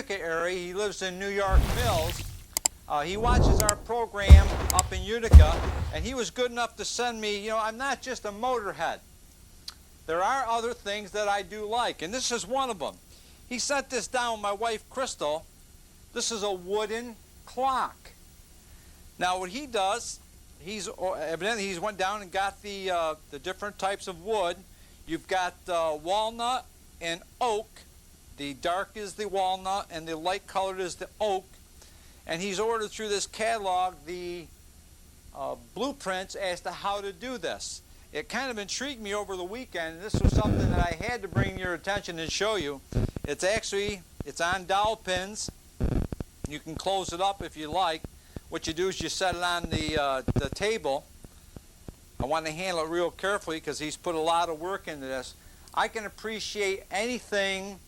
Utica area. He lives in New York Mills. He watches our program up in Utica, and he was good enough to send me, I'm not just a motorhead. There are other things that I do like, and this is one of them. He sent this down with my wife, Crystal. This is a wooden clock. Now, what he does, evidently he's went down and got the different types of wood. You've got walnut and oak. The dark is the walnut, and the light colored is the oak. And he's ordered through this catalog the blueprints as to how to do this. It kind of intrigued me over the weekend. This was something that I had to bring your attention and show you. It's on dowel pins. You can close it up if you like. What you do is you set it on the table. I want to handle it real carefully because he's put a lot of work into this. I can appreciate anything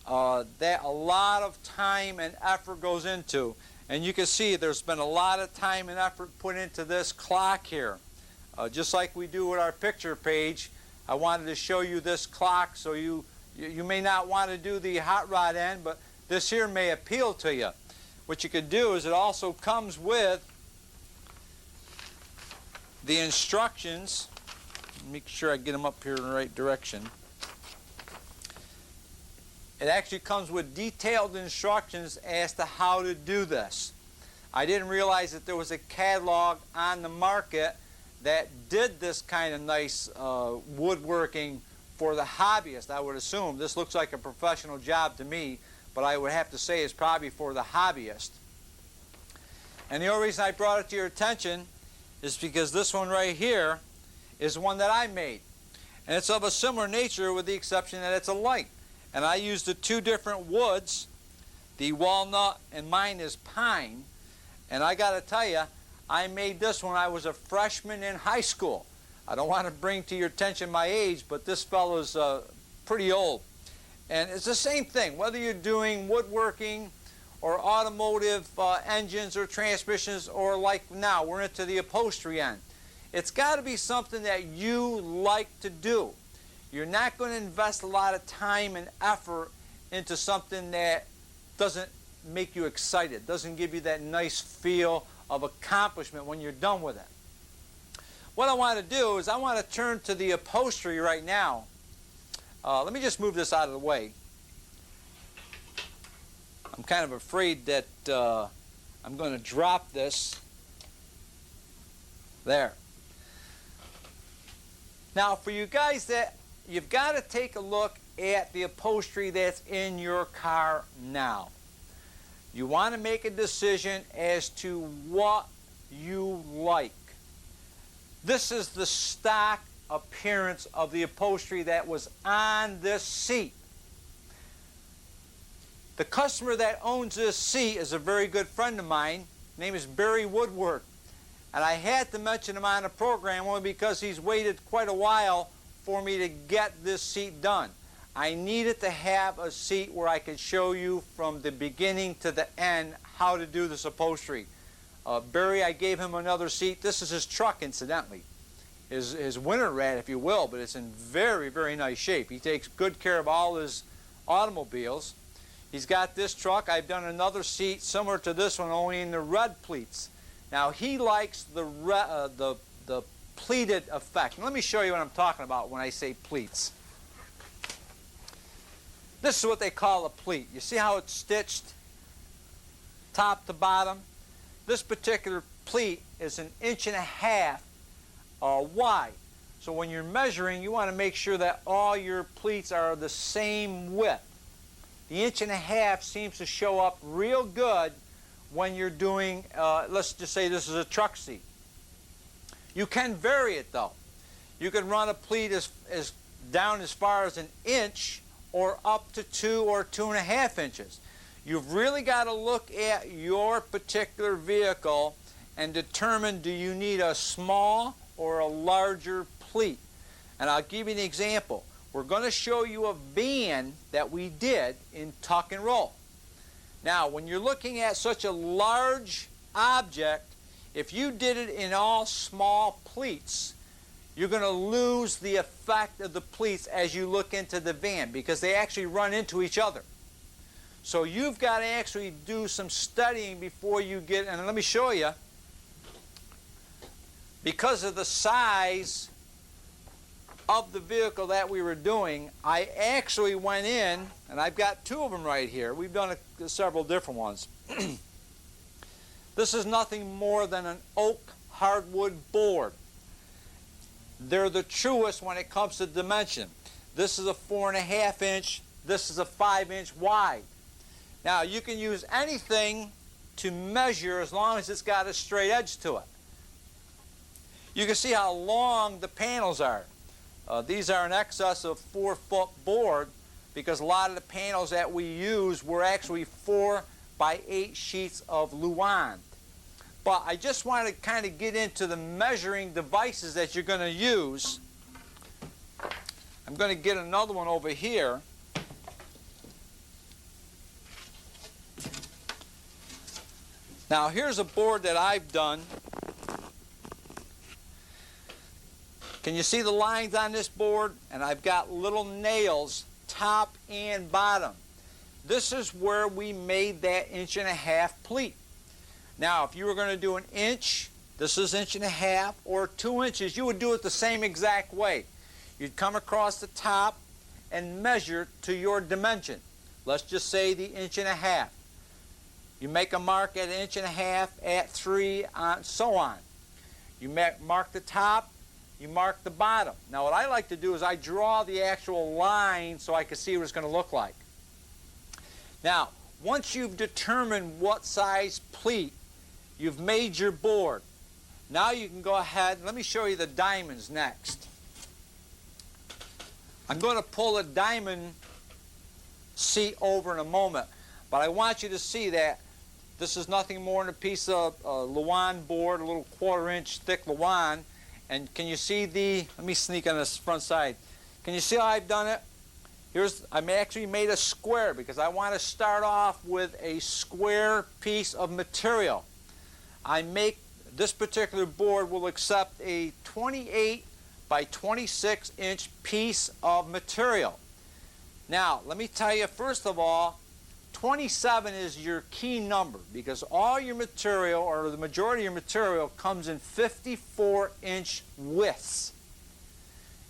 that a lot of time and effort goes into. And you can see there's been a lot of time and effort put into this clock here. Just like we do with our picture page, I wanted to show you this clock, so you may not want to do the hot rod end, but this here may appeal to you. What you could do is it also comes with the instructions. Make sure I get them up here in the right direction. It actually comes with detailed instructions as to how to do this. I didn't realize that there was a catalog on the market that did this kind of nice woodworking for the hobbyist. I would assume this looks like a professional job to me, but I would have to say it's probably for the hobbyist. And the only reason I brought it to your attention is because this one right here is one that I made. And it's of a similar nature with the exception that it's a light. And I used the two different woods, the walnut and mine is pine. And I got to tell you, I made this when I was a freshman in high school. I don't want to bring to your attention my age, but this fellow's pretty old. And it's the same thing, whether you're doing woodworking or automotive engines or transmissions, or like now, we're into the upholstery end. It's got to be something that you like to do. You're not going to invest a lot of time and effort into something that doesn't make you excited, doesn't give you that nice feel of accomplishment when you're done with it. What I want to do is I want to turn to the upholstery right now. Let me just move this out of the way. I'm kind of afraid that I'm going to drop this. There. Now, for you guys, you've got to take a look at the upholstery that's in your car now. You want to make a decision as to what you like. This is the stock appearance of the upholstery that was on this seat. The customer that owns this seat is a very good friend of mine. His name is Barry Woodward. And I had to mention him on the program only because he's waited quite a while for me to get this seat done. I needed to have a seat where I could show you from the beginning to the end how to do this upholstery. Barry, I gave him another seat. This is his truck, incidentally. His winter rat, if you will, but it's in very, very nice shape. He takes good care of all his automobiles. He's got this truck. I've done another seat similar to this one, only in the red pleats. Now, he likes the pleated effect. And let me show you what I'm talking about when I say pleats. This is what they call a pleat. You see how it's stitched top to bottom? This particular pleat is 1.5 inches wide. So when you're measuring, you want to make sure that all your pleats are the same width. The 1.5 inches seems to show up real good when you're doing, let's just say this is a truck seat. You can vary it though. You can run a pleat as down as far as 1 inch or up to 2 or 2.5 inches. You've really got to look at your particular vehicle and determine, do you need a small or a larger pleat? And I'll give you an example. We're going to show you a van that we did in tuck and roll. Now, when you're looking at such a large object, if you did it in all small pleats, you're going to lose the effect of the pleats as you look into the van because they actually run into each other. So you've got to actually do some studying before you get, and let me show you, because of the size of the vehicle that we were doing, I actually went in, and I've got two of them right here. We've done several different ones. This is nothing more than an oak hardwood board. They're the truest when it comes to dimension. This is a 4.5 inch, this is a 5 inch wide. Now you can use anything to measure as long as it's got a straight edge to it. You can see how long the panels are. These are in excess of 4-foot board because a lot of the panels that we use were actually 4 by 8 sheets of Luan. But I just want to kind of get into the measuring devices that you're going to use. I'm going to get another one over here. Now here's a board that I've done. Can you see the lines on this board? And I've got little nails, top and bottom. This is where we made that 1.5 inch pleat. Now, if you were going to do an inch, this is 1.5 inches, or 2 inches, you would do it the same exact way. You'd come across the top and measure to your dimension. Let's just say the 1.5 inch. You make a mark at 1.5 inches, at 3, so on. You mark the top, you mark the bottom. Now what I like to do is I draw the actual line so I can see what it's going to look like. Now, once you've determined what size pleat, you've made your board. Now you can go ahead, let me show you the diamonds next. I'm going to pull a diamond seat over in a moment, but I want you to see that this is nothing more than a piece of Luan board, a little 1/4 inch thick Luan. And can you see let me sneak on this front side. Can you see how I've done it? I've actually made a square because I want to start off with a square piece of material. This particular board will accept a 28 by 26 inch piece of material. Now, let me tell you, first of all, 27 is your key number because all your material, or the majority of your material, comes in 54 inch widths.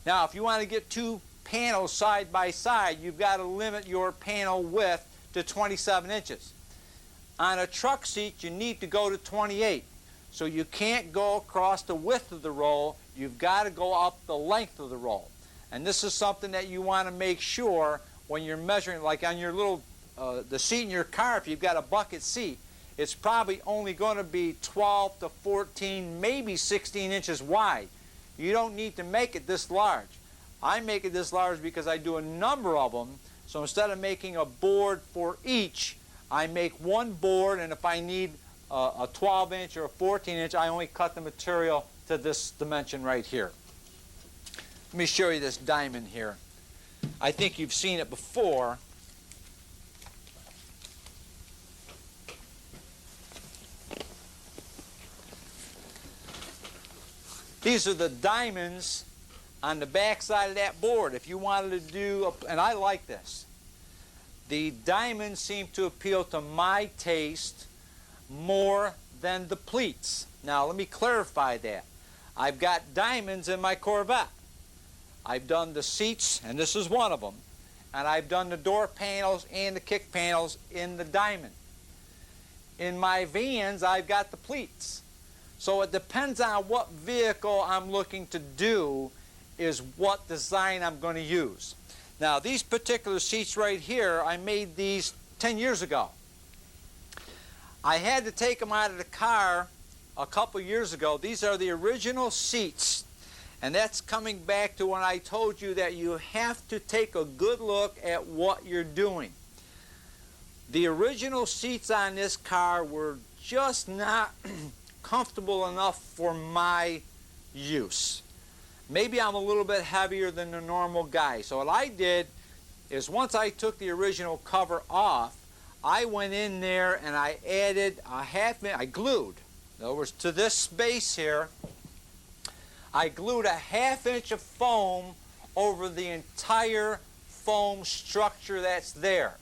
Now, if you want to get two panels side by side, you've got to limit your panel width to 27 inches. On a truck seat, you need to go to 28. So you can't go across the width of the roll, you've got to go up the length of the roll. And this is something that you want to make sure when you're measuring, like on your little, the seat in your car, if you've got a bucket seat, it's probably only going to be 12 to 14, maybe 16 inches wide. You don't need to make it this large. I make it this large because I do a number of them. So instead of making a board for each, I make one board, and if I need a 12 inch or a 14 inch, I only cut the material to this dimension right here. Let me show you this diamond here. I think you've seen it before. These are the diamonds on the back side of that board. If you wanted to do, and I like this, the diamonds seem to appeal to my taste more than the pleats. Now let me clarify that. I've got diamonds in my Corvette. I've done the seats, and this is one of them, and I've done the door panels and the kick panels in the diamond. In my vans, I've got the pleats. So it depends on what vehicle I'm looking to do is what design I'm going to use. Now these particular seats right here, I made these 10 years ago. I had to take them out of the car a couple years ago. These are the original seats, and that's coming back to when I told you that you have to take a good look at what you're doing. The original seats on this car were just not comfortable enough for my use. Maybe I'm a little bit heavier than the normal guy. So what I did is once I took the original cover off, I went in there and I added a I glued, in other words, to this space here, I glued a 1/2 inch of foam over the entire foam structure that's there.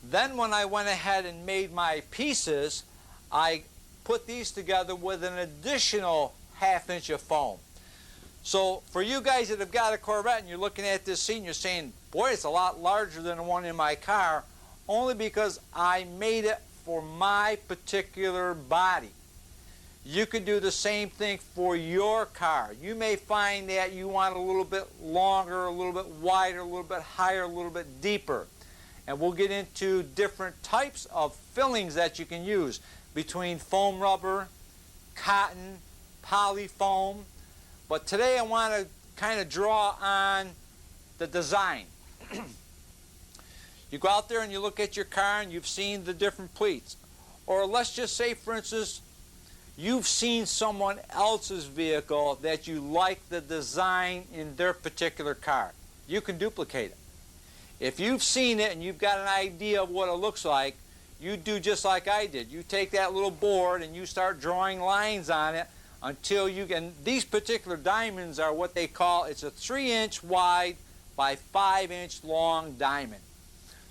Then when I went ahead and made my pieces, I put these together with an additional 1/2 inch of foam. So for you guys that have got a Corvette and you're looking at this seat and you're saying, boy, it's a lot larger than the one in my car, only because I made it for my particular body. You could do the same thing for your car. You may find that you want a little bit longer, a little bit wider, a little bit higher, a little bit deeper. And we'll get into different types of fillings that you can use between foam rubber, cotton, polyfoam. But today I want to kind of draw on the design. You go out there and you look at your car and you've seen the different pleats. Or let's just say, for instance, you've seen someone else's vehicle that you like the design in their particular car. You can duplicate it. If you've seen it and you've got an idea of what it looks like, you do just like I did. You take that little board and you start drawing lines on it until you can. These particular diamonds are what they call, it's a 3-inch wide by 5-inch long diamond.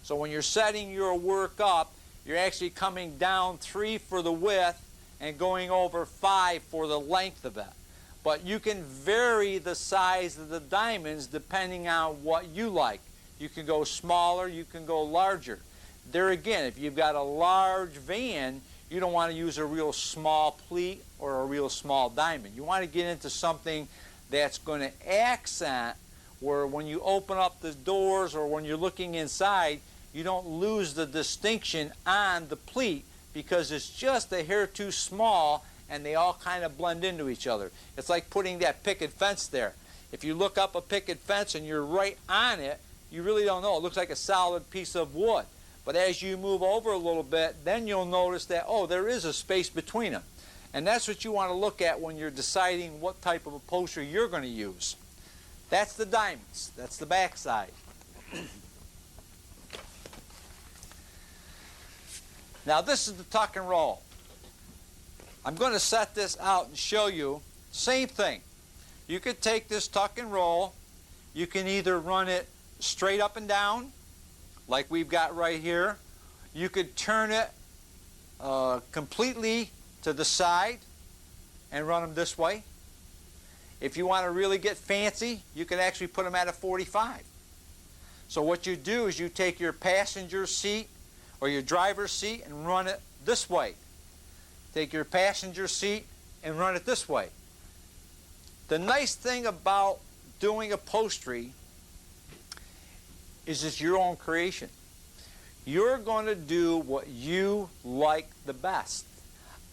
So when you're setting your work up, you're actually coming down 3 for the width and going over 5 for the length of it. But you can vary the size of the diamonds depending on what you like. You can go smaller, you can go larger. There again, if you've got a large van, you don't want to use a real small pleat or a real small diamond. You want to get into something that's going to accent where when you open up the doors or when you're looking inside, you don't lose the distinction on the pleat because it's just a hair too small and they all kind of blend into each other. It's like putting that picket fence there. If you look up a picket fence and you're right on it, you really don't know. It looks like a solid piece of wood. But as you move over a little bit, then you'll notice that, oh, there is a space between them. And that's what you want to look at when you're deciding what type of upholstery you're going to use. That's the diamonds. That's the back side. Now this is the tuck and roll. I'm going to set this out and show you. Same thing. You could take this tuck and roll. You can either run it straight up and down, like we've got right here. You could turn it completely to the side and run them this way. If you want to really get fancy, you can actually put them at a 45. So what you do is you take your passenger seat or your driver's seat and run it this way. Take your passenger seat and run it this way. The nice thing about doing upholstery is it's your own creation. You're going to do what you like the best.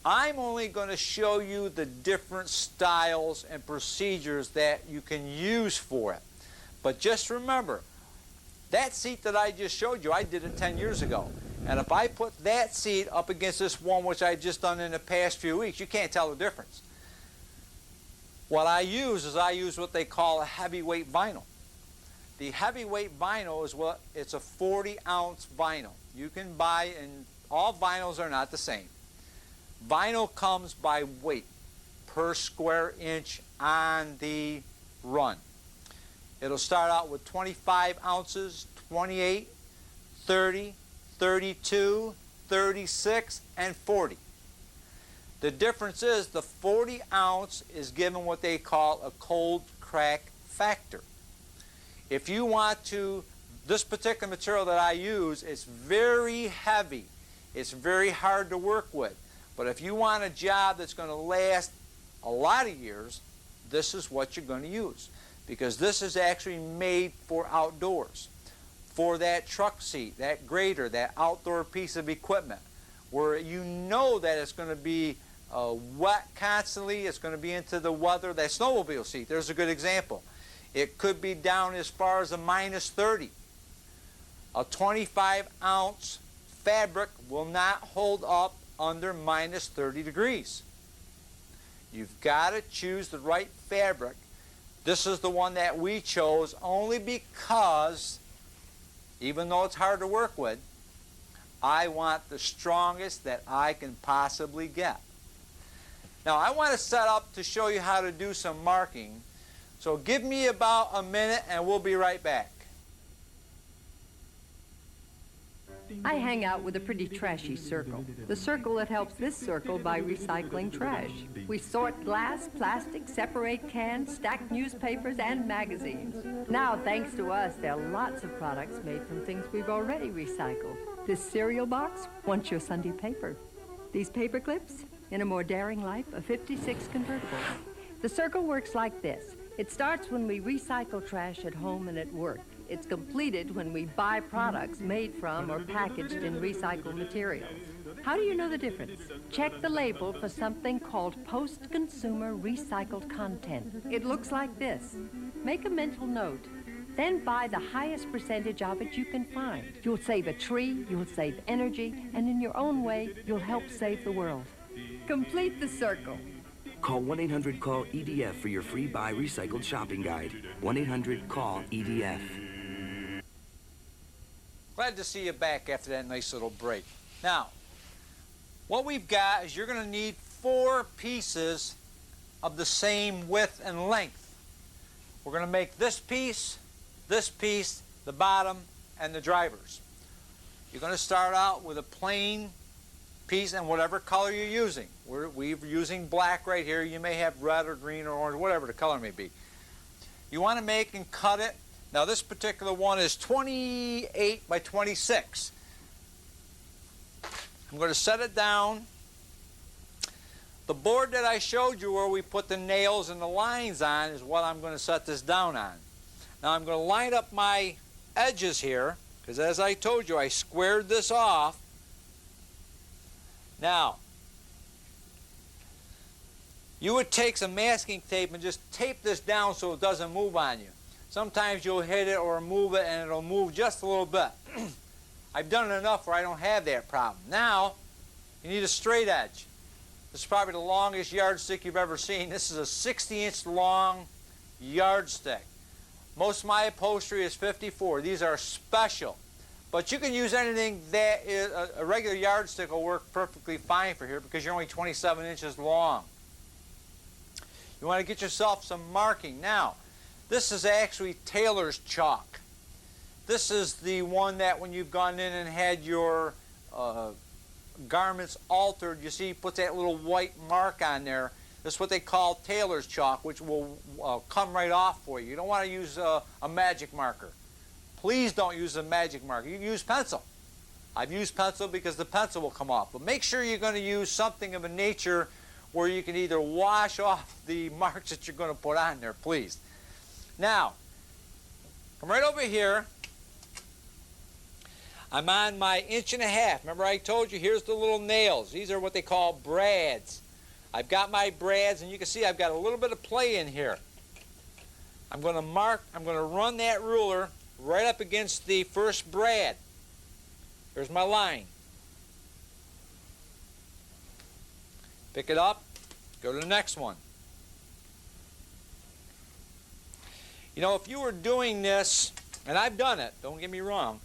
I'm only going to show you the different styles and procedures that you can use for it. But just remember, that seat that I just showed you, I did it 10 years ago. And if I put that seat up against this one, which I've just done in the past few weeks, you can't tell the difference. What I use is I use what they call a heavyweight vinyl. The heavyweight vinyl is it's a 40-ounce vinyl. You can buy, and all vinyls are not the same. Vinyl comes by weight per square inch on the run. It'll start out with 25 ounces, 28, 30, 32, 36, and 40. The difference is the 40 ounce is given what they call a cold crack factor. If you want to, this particular material that I use, it's very heavy. It's very hard to work with. But if you want a job that's going to last a lot of years, this is what you're going to use. Because this is actually made for outdoors. For that truck seat, that grader, that outdoor piece of equipment, where you know that it's going to be wet constantly, it's going to be into the weather. That snowmobile seat, there's a good example. It could be down as far as a minus 30. A 25-ounce fabric will not hold up under minus 30 degrees. You've got to choose the right fabric. This is the one that we chose only because, even though it's hard to work with, I want the strongest that I can possibly get. Now I want to set up to show you how to do some marking. So give me about a minute and we'll be right back. I hang out with a pretty trashy circle. The circle that helps this circle by recycling trash. We sort glass, plastic, separate cans, stack newspapers, and magazines. Now, thanks to us, there are lots of products made from things we've already recycled. This cereal box wants your Sunday paper. These paper clips, in a more daring life, of 56 convertibles. The circle works like this. It starts when we recycle trash at home and at work. It's completed when we buy products made from or packaged in recycled materials. How do you know the difference? Check the label for something called post-consumer recycled content. It looks like this. Make a mental note. Then buy the highest percentage of it you can find. You'll save a tree, you'll save energy, and in your own way, you'll help save the world. Complete the circle. Call 1-800-CALL-EDF for your free Buy Recycled shopping guide. 1-800-CALL-EDF. Glad to see you back after that nice little break. Now, what we've got is you're going to need 4 pieces of the same width and length. We're going to make this piece, the bottom, and the drivers. You're going to start out with a plain piece and whatever color you're using. We're using black right here. You may have red or green or orange, whatever the color may be. You want to make and cut it. Now this particular one is 28 by 26. I'm going to set it down. The board that I showed you where we put the nails and the lines on is what I'm going to set this down on. Now I'm going to line up my edges here, because as I told you, I squared this off. Now, you would take some masking tape and just tape this down so it doesn't move on you. Sometimes you'll hit it or move it and it'll move just a little bit. I've done it enough where I don't have that problem. Now, you need a straight edge. This is probably the longest yardstick you've ever seen. This is a 60-inch long yardstick. Most of my upholstery is 54. These are special. But you can use anything that is a regular yardstick will work perfectly fine for here because you're only 27 inches long. You want to get yourself some marking. Now, this is actually tailor's chalk. This is the one that when you've gone in and had your garments altered, you see, put that little white mark on there. This is what they call tailor's chalk, which will come right off for you. You don't want to use a magic marker. Please don't use a magic marker. You can use pencil. I've used pencil because the pencil will come off. But make sure you're going to use something of a nature where you can either wash off the marks that you're going to put on there, please. Now, come right over here. I'm on my 1.5 inches. Remember I told you, here's the little nails. These are what they call brads. I've got my brads, and you can see I've got a little bit of play in here. I'm going to run that ruler right up against the first brad. There's my line. Pick it up, go to the next one. You know, if you were doing this, and I've done it, don't get me wrong,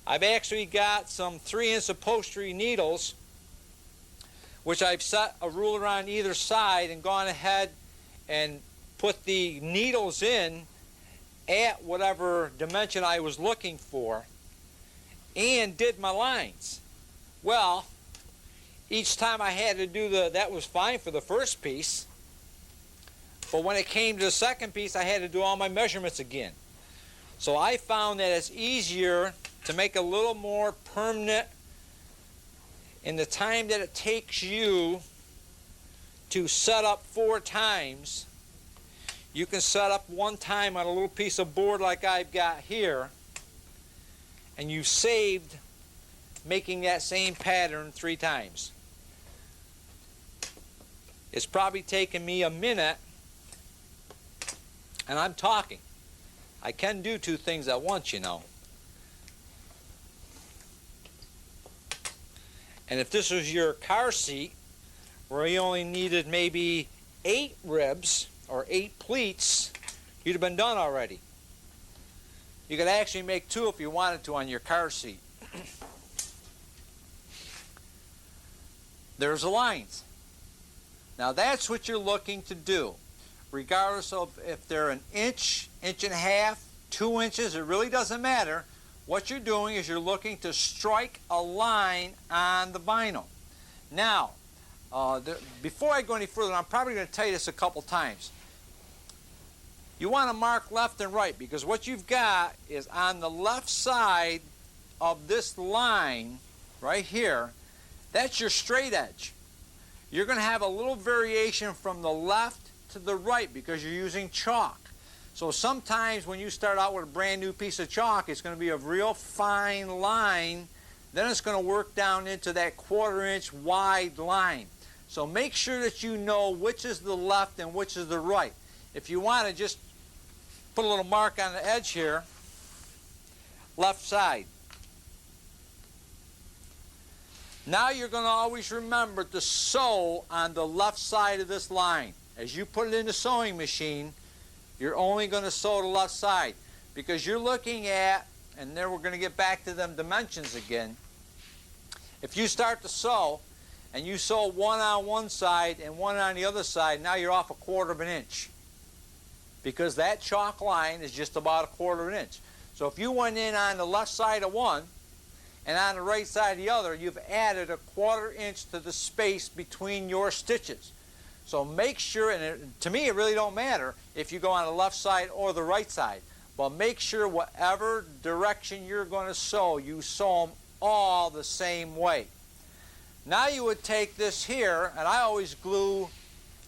I've actually got some 3-inch upholstery needles, which I've set a ruler on either side and gone ahead and put the needles in at whatever dimension I was looking for and did my lines. Well, each time I had to do that was fine for the first piece, but when it came to the second piece, I had to do all my measurements again. So I found that it's easier to make a little more permanent in the time that it takes you to set up 4 times. You can set up 1 time on a little piece of board like I've got here, and you've saved making that same pattern 3 times. It's probably taken me a minute, and I'm talking. I can do 2 things at once, you know. And if this was your car seat, where you only needed maybe 8 ribs or 8 pleats, you'd have been done already. You could actually make 2 if you wanted to on your car seat. There's the lines. Now that's what you're looking to do. Regardless of if they're 1 inch, 1.5 inches, 2 inches, it really doesn't matter. what you're doing is you're looking to strike a line on the vinyl. Now, before I go any further, I'm probably going to tell you this a couple times. You want to mark left and right, because what you've got is on the left side of this line right here, that's your straight edge. You're going to have a little variation from the left to the right because you're using chalk. So sometimes when you start out with a brand new piece of chalk, it's going to be a real fine line. Then it's going to work down into that 1/4 inch wide line. So make sure that you know which is the left and which is the right. If you want to just put a little mark on the edge here, left side. Now you're going to always remember to sew on the left side of this line. As you put it in the sewing machine, you're only going to sew the left side, because you're looking at, and then we're going to get back to them dimensions again. If you start to sew and you sew one on one side and one on the other side, now you're off a 1/4 inch, because that chalk line is just about a 1/4 inch. So if you went in on the left side of one and on the right side of the other, you've added a 1/4 inch to the space between your stitches. So make sure, and to me it really don't matter if you go on the left side or the right side, but make sure whatever direction you're going to sew, you sew them all the same way. Now you would take this here, and I always glue,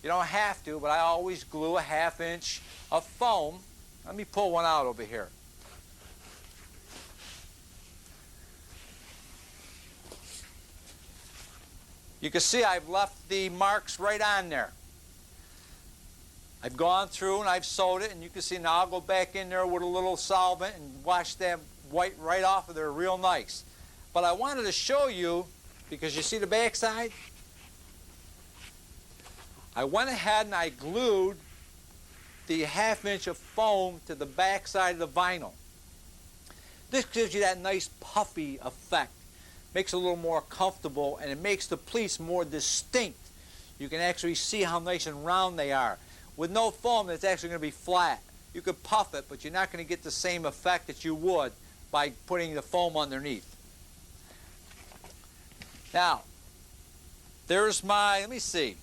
you don't have to, but I always glue a 1/2 inch of foam. Let me pull one out over here. You can see I've left the marks right on there. I've gone through and I've sewed it, and you can see now I'll go back in there with a little solvent and wash that white right off of there real nice. But I wanted to show you, because you see the back side? I went ahead and I glued the 1/2 inch of foam to the back side of the vinyl. This gives you that nice puffy effect. Makes it a little more comfortable, and it makes the pleats more distinct. You can actually see how nice and round they are. With no foam, it's actually going to be flat. You could puff it, but you're not going to get the same effect that you would by putting the foam underneath. Now, there's my, let me see.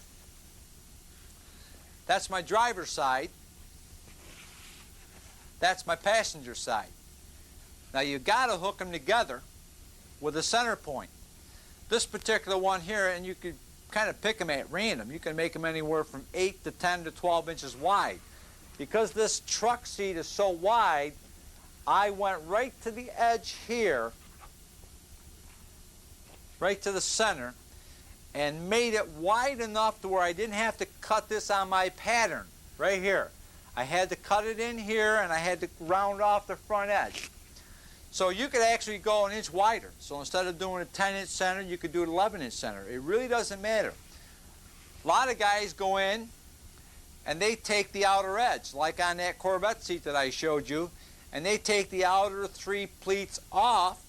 That's my driver's side. That's my passenger side. Now you've got to hook them together with a center point. This particular one here, and you could kind of pick them at random. You can make them anywhere from 8 to 10 to 12 inches wide. Because this truck seat is so wide, I went right to the edge here, right to the center, and made it wide enough to where I didn't have to cut this on my pattern right here. I had to cut it in here, and I had to round off the front edge. So you could actually go an inch wider. So instead of doing a 10-inch center, you could do an 11-inch center. It really doesn't matter. A lot of guys go in and they take the outer edge, like on that Corvette seat that I showed you, and they take the outer 3 pleats off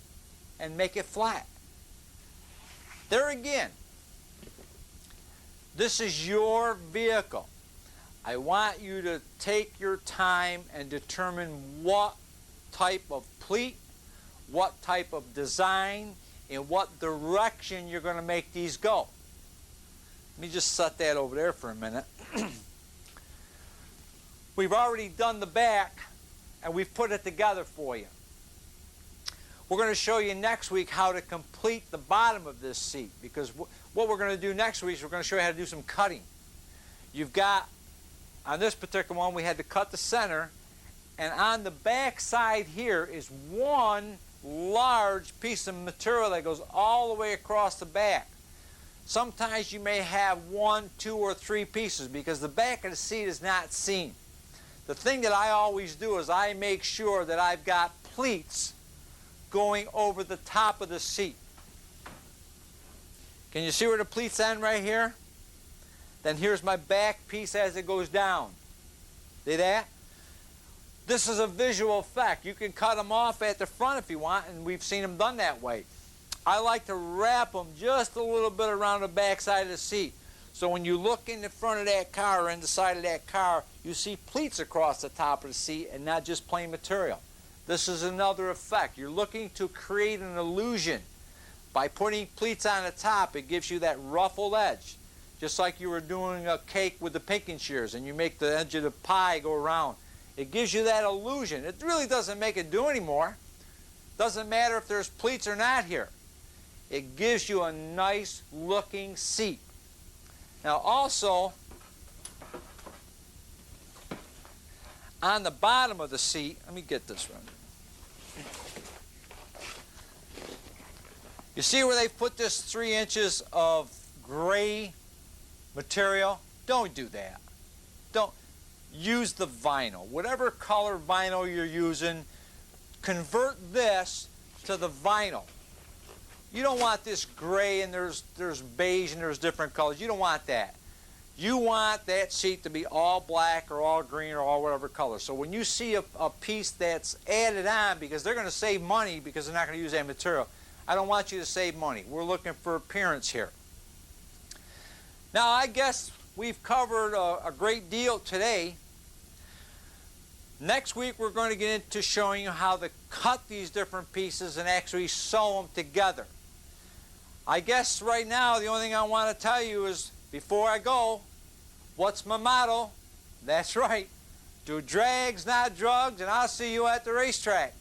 and make it flat. There again, this is your vehicle. I want you to take your time and determine what type of pleat, what type of design, and what direction you're going to make these go. Let me just set that over there for a minute. We've already done the back, and we've put it together for you. We're going to show you next week how to complete the bottom of this seat, because what we're going to do next week is we're going to show you how to do some cutting. You've got, on this particular one, we had to cut the center, and on the back side here is one large piece of material that goes all the way across the back. Sometimes you may have 1, 2, or 3 pieces because the back of the seat is not seen. The thing that I always do is I make sure that I've got pleats going over the top of the seat. Can you see where the pleats end right here? Then here's my back piece as it goes down. See that? This is a visual effect. You can cut them off at the front if you want, and we've seen them done that way. I like to wrap them just a little bit around the back side of the seat. So when you look in the front of that car or in the side of that car, you see pleats across the top of the seat and not just plain material. This is another effect. You're looking to create an illusion. By putting pleats on the top, it gives you that ruffled edge. Just like you were doing a cake with the pinking shears and you make the edge of the pie go around. It gives you that illusion. It really doesn't make it do anymore. Doesn't matter if there's pleats or not here. It gives you a nice looking seat. Now also, on the bottom of the seat, let me get this one. You see where they put this 3 inches of gray material? Don't do that. Don't use the vinyl. Whatever color vinyl you're using, convert this to the vinyl. You don't want this gray and there's beige and there's different colors. You don't want that. You want that seat to be all black or all green or all whatever color. So when you see a piece that's added on, because they're going to save money because they're not going to use that material, I don't want you to save money. We're looking for appearance here. Now, I guess we've covered a great deal today. Next week, we're going to get into showing you how to cut these different pieces and actually sew them together. I guess right now, the only thing I want to tell you is, before I go, what's my motto? That's right. Do drags, not drugs, and I'll see you at the racetrack.